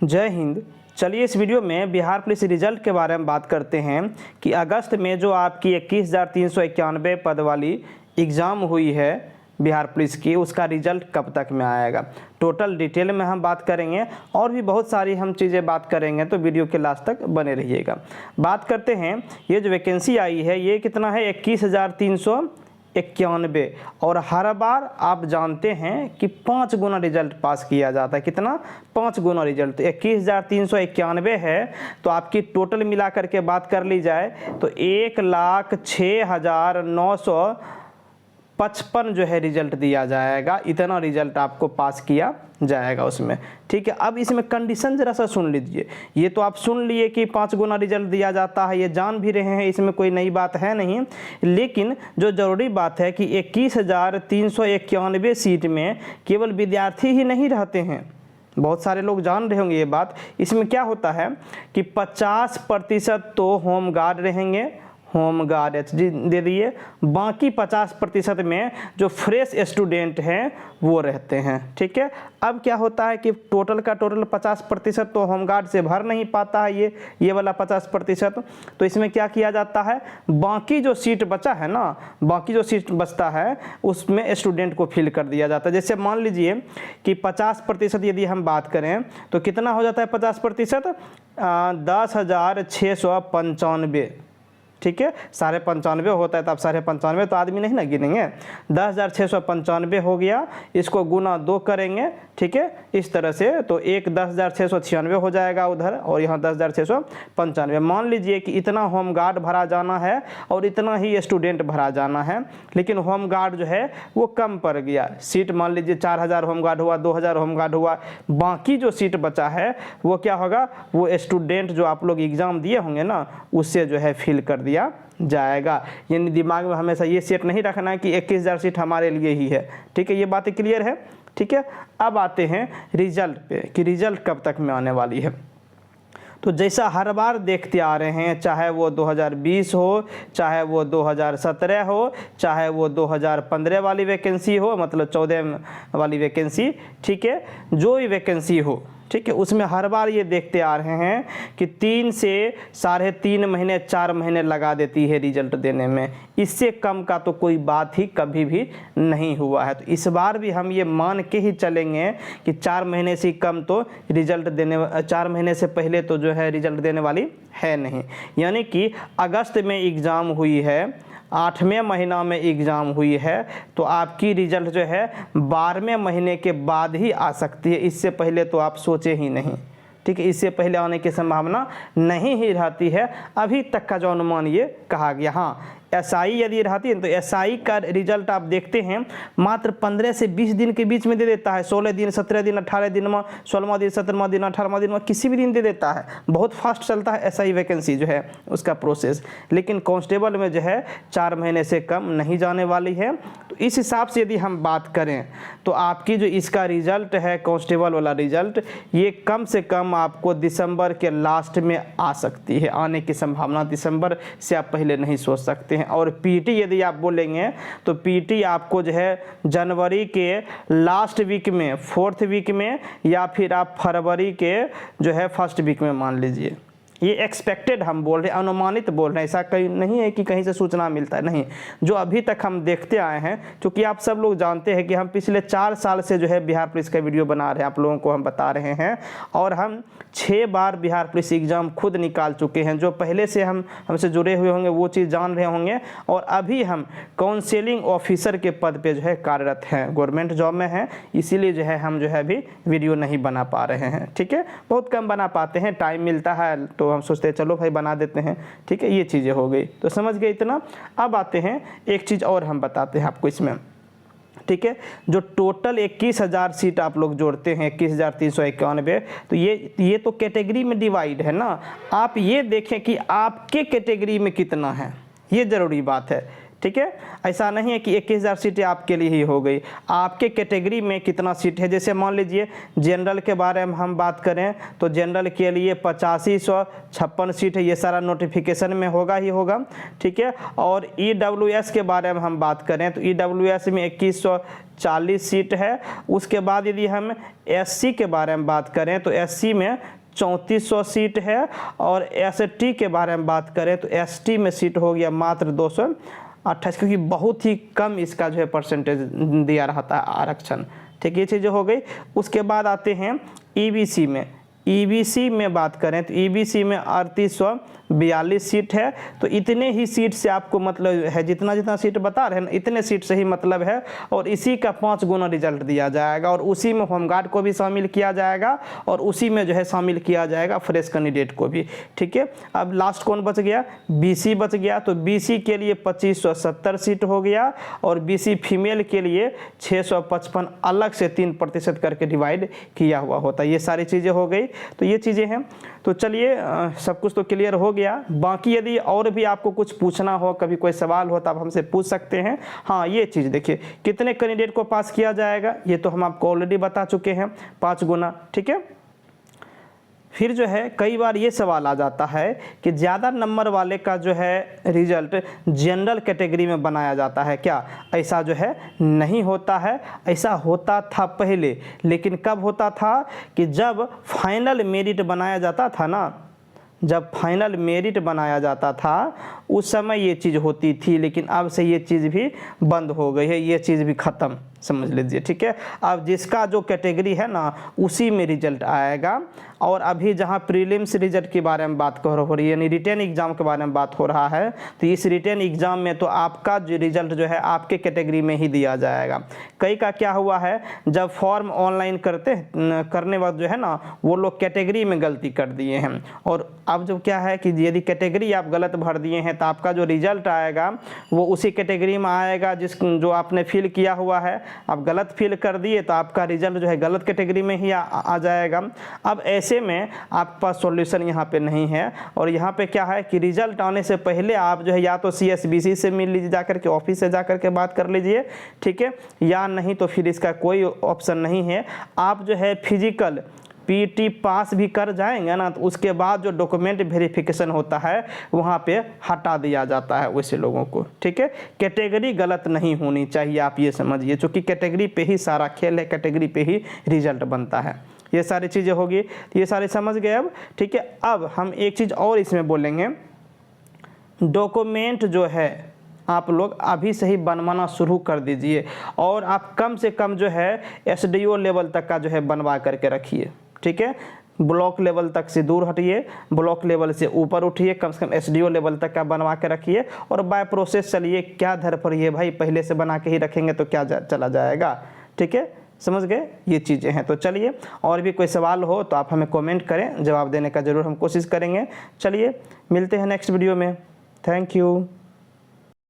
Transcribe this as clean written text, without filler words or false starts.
जय हिंद। चलिए इस वीडियो में बिहार पुलिस रिजल्ट के बारे में बात करते हैं कि अगस्त में जो आपकी 21,391 पद वाली एग्ज़ाम हुई है बिहार पुलिस की, उसका रिजल्ट कब तक में आएगा। टोटल डिटेल में हम बात करेंगे और भी बहुत सारी हम चीज़ें बात करेंगे, तो वीडियो के लास्ट तक बने रहिएगा। बात करते हैं, ये जो वैकेंसी आई है ये कितना है, 21,391। और हर बार आप जानते हैं कि 5 गुना रिजल्ट पास किया जाता है। कितना? 5 गुना रिजल्ट। 21,391 है तो आपकी टोटल मिला करके बात कर ली जाए तो 1,06,955 जो है रिजल्ट दिया जाएगा। इतना रिजल्ट आपको पास किया जाएगा उसमें। ठीक है, अब इसमें कंडीशन जरा सा सुन लीजिए। ये तो आप सुन लिए कि 5 गुना रिजल्ट दिया जाता है, ये जान भी रहे हैं, इसमें कोई नई बात है नहीं। लेकिन जो ज़रूरी बात है कि 21,391 सीट में केवल विद्यार्थी ही नहीं रहते हैं। बहुत सारे लोग जान रहे होंगे ये बात। इसमें क्या होता है कि 50% तो होमगार्ड रहेंगे, होमगार्ड एचडी दे दिए, बाकी 50% में जो फ्रेश स्टूडेंट हैं वो रहते हैं। ठीक है, अब क्या होता है कि टोटल का टोटल 50% तो होमगार्ड से भर नहीं पाता है ये वाला 50%। तो इसमें क्या किया जाता है, बाकी जो सीट बचा है ना, बाकी जो सीट बचता है उसमें स्टूडेंट को फिल कर दिया जाता है। जैसे मान लीजिए कि 50% यदि हम बात करें तो कितना हो जाता है 50%, 10,695। ठीक है, 95 होता है तो आप 95 तो आदमी नहीं ना गिनेंगे, 10,695 हो गया। इसको गुना 2 करेंगे, ठीक है, इस तरह से तो एक 10,696 हो जाएगा उधर, और यहाँ 10,695। मान लीजिए कि इतना होमगार्ड भरा जाना है और इतना ही स्टूडेंट भरा जाना है, लेकिन होमगार्ड जो है वो कम पड़ गया। सीट मान लीजिए 4,000 होमगार्ड हुआ, 2,000 होमगार्ड हुआ, बाकी जो सीट बचा है वो क्या होगा, वो स्टूडेंट जो आप लोग एग्ज़ाम दिए होंगे ना उससे जो है फिल कर दिया जाएगा। यानी दिमाग में हमेशा ये सेट नहीं रखना है कि 21,000 सीट हमारे लिए ही है। ठीक है, ये बातें क्लियर है। ठीक है, अब आते हैं रिजल्ट पे कि रिजल्ट कब तक में आने वाली है। तो जैसा हर बार देखते आ रहे हैं, चाहे वो 2020 हो, चाहे वो 2017 हो, चाहे वो 2015 वाली वैकेंसी हो, मतलब 14 वाली वैकेंसी, ठीक है, जो भी वैकेंसी हो, ठीक है, उसमें हर बार ये देखते आ रहे हैं कि 3 से 3.5 महीने 4 महीने लगा देती है रिजल्ट देने में। इससे कम का तो कोई बात ही कभी भी नहीं हुआ है। तो इस बार भी हम ये मान के ही चलेंगे कि 4 महीने से कम तो रिजल्ट देने, 4 महीने से पहले तो जो है रिजल्ट देने वाली है नहीं। यानी कि अगस्त में एग्ज़ाम हुई है, 8वें महीना में एग्ज़ाम हुई है, तो आपकी रिजल्ट जो है 12वें महीने के बाद ही आ सकती है। इससे पहले तो आप सोचे ही नहीं। ठीक है, इससे पहले आने की संभावना नहीं ही रहती है। अभी तक का जो अनुमान ये कहा गया। हाँ, एसआई यदि रहती है तो एसआई का रिजल्ट आप देखते हैं मात्र 15 से 20 दिन के बीच में दे देता है। 16 दिन, 17 दिन, 18 दिन में, 16वां दिन, 17वां दिन, 18वां दिन में, किसी भी दिन दे देता है। बहुत फास्ट चलता है एसआई वैकेंसी जो है उसका प्रोसेस। लेकिन कांस्टेबल में जो है 4 महीने से कम नहीं जाने वाली है। तो इस हिसाब से यदि हम बात करें तो आपकी जो इसका रिजल्ट है कांस्टेबल वाला रिजल्ट, ये कम से कम आपको दिसंबर के लास्ट में आ सकती है। आने की संभावना, दिसंबर से आप पहले नहीं सोच सकते हैं। और पीटी यदि आप बोलेंगे तो पीटी आपको जो है जनवरी के लास्ट वीक में, 4th वीक में, या फिर आप फरवरी के जो है 1st वीक में मान लीजिए। ये एक्सपेक्टेड हम बोल रहे हैं, अनुमानित बोल रहे हैं, ऐसा कहीं नहीं है कि कहीं से सूचना मिलता है, नहीं। जो अभी तक हम देखते आए हैं, क्योंकि आप सब लोग जानते हैं कि हम पिछले 4 साल से जो है बिहार पुलिस का वीडियो बना रहे हैं, आप लोगों को हम बता रहे हैं, और हम 6 बार बिहार पुलिस एग्ज़ाम खुद निकाल चुके हैं। जो पहले से हमसे जुड़े हुए होंगे वो चीज़ जान रहे होंगे। और अभी हम काउंसिलिंग ऑफिसर के पद पे जो है कार्यरत हैं, गवर्नमेंट जॉब में हैं, इसीलिए जो है हम जो है अभी वीडियो नहीं बना पा रहे हैं। ठीक है, बहुत कम बना पाते हैं, टाइम मिलता है तो हम सोचते हैं चलो भाई बना देते हैं। ठीक है, ये चीज़ें हो गई, तो समझ गए इतना। अब आते हैं, एक चीज़ और हम बताते हैं आपको इसमें। ठीक है, जो टोटल 21,000 सीट आप लोग जोड़ते हैं, 21,391, तो ये तो कैटेगरी में डिवाइड है ना। आप ये देखें कि आपके कैटेगरी में कितना है, ये ज़रूरी बात है। ठीक है, ऐसा नहीं है कि 21,000 सीटें आपके लिए ही हो गई, आपके कैटेगरी में कितना सीट है। जैसे मान लीजिए जनरल के बारे में हम बात करें तो जनरल के लिए 8556 सीट है, ये सारा नोटिफिकेशन में होगा ही होगा। ठीक है, और ईडब्ल्यूएस के बारे में हम बात करें तो ईडब्ल्यूएस में 40 सीट है। उसके बाद यदि हम SC के बारे में बात करें तो SC में 3400 सीट है, और ST के बारे में बात करें तो ST में सीट हो गया मात्र 228, क्योंकि बहुत ही कम इसका जो है परसेंटेज दिया रहता है आरक्षण। ठीक, ये चीज़ें हो गई। उसके बाद आते हैं EBC में। EBC में बात करें तो EBC में 3842 सीट है। तो इतने ही सीट से आपको मतलब है, जितना जितना सीट बता रहे हैं ना, इतने सीट से ही मतलब है, और इसी का 5 गुना रिजल्ट दिया जाएगा, और उसी में होमगार्ड को भी शामिल किया जाएगा, और उसी में जो है शामिल किया जाएगा फ्रेश कैंडिडेट को भी। ठीक है, अब लास्ट कौन बच गया? BC बच गया। तो BC के लिए 2570 सीट हो गया, और BC फीमेल के लिए 655 अलग से 3% करके डिवाइड किया हुआ होता है। ये सारी चीज़ें हो गई। तो ये चीज़ें हैं। तो चलिए सब कुछ तो क्लियर हो गया। बाकी यदि और भी आपको कुछ पूछना हो, कभी कोई सवाल हो, तो आप हमसे पूछ सकते हैं। हाँ, ये चीज़ देखिए, कितने कैंडिडेट को पास किया जाएगा, ये तो हम आपको ऑलरेडी बता चुके हैं, 5 गुना। ठीक है, फिर जो है कई बार ये सवाल आ जाता है कि ज़्यादा नंबर वाले का जो है रिजल्ट जनरल कैटेगरी में बनाया जाता है क्या? ऐसा जो है नहीं होता है। ऐसा होता था पहले, लेकिन कब होता था कि जब फाइनल मेरिट बनाया जाता था ना, जब फाइनल मेरिट बनाया जाता था उस समय ये चीज़ होती थी, लेकिन अब से ये चीज़ भी बंद हो गई है, ये चीज़ भी ख़त्म, समझ लीजिए। ठीक है, अब जिसका जो कैटेगरी है ना उसी में रिजल्ट आएगा। और अभी जहाँ प्रीलिम्स रिजल्ट के बारे में बात हो रही है, यानी रिटन एग्ज़ाम के बारे में बात हो रहा है, तो इस रिटन एग्ज़ाम में तो आपका जो रिजल्ट जो है आपके कैटेगरी में ही दिया जाएगा। कई का क्या हुआ है, जब फॉर्म ऑनलाइन करने वक्त जो है ना, वो लोग कैटेगरी में गलती कर दिए हैं, और अब जो क्या है कि यदि कैटेगरी आप गलत भर दिए हैं तो आपका जो रिजल्ट आएगा वो उसी कैटेगरी में आएगा जो आपने फिल किया हुआ है। आप गलत फिल कर दिए तो आपका रिजल्ट जो है गलत कैटेगरी में ही आ जाएगा। अब ऐसे में आपके पास सॉल्यूशन यहाँ पे नहीं है, और यहाँ पे क्या है कि रिजल्ट आने से पहले आप जो है या तो CSBC से मिल लीजिए, जाकर के ऑफिस से जाकर के बात कर लीजिए। ठीक है, या नहीं तो फिर इसका कोई ऑप्शन नहीं है। आप जो है फिजिकल PET पास भी कर जाएंगे ना, तो उसके बाद जो डॉक्यूमेंट वेरिफिकेशन होता है वहाँ पे हटा दिया जाता है वैसे लोगों को। ठीक है, कैटेगरी गलत नहीं होनी चाहिए, आप ये समझिए, क्योंकि कैटेगरी पे ही सारा खेल है, कैटेगरी पे ही रिजल्ट बनता है। ये सारी चीज़ें होगी, ये सारे समझ गए अब। ठीक है, अब हम एक चीज़ और इसमें बोलेंगे, डॉक्यूमेंट जो है आप लोग अभी से ही बनवाना शुरू कर दीजिए, और आप कम से कम जो है SDO लेवल तक का जो है बनवा करके रखिए। ठीक है, ब्लॉक लेवल तक से दूर हटिए, ब्लॉक लेवल से ऊपर उठिए, कम से कम SDO लेवल तक का बनवा के रखिए, और बाय प्रोसेस चलिए। क्या धर पर ये भाई पहले से बना के ही रखेंगे तो क्या चला जाएगा। ठीक है, समझ गए, ये चीज़ें हैं। तो चलिए, और भी कोई सवाल हो तो आप हमें कमेंट करें, जवाब देने का ज़रूर हम कोशिश करेंगे। चलिए, मिलते हैं नेक्स्ट वीडियो में। Thank you.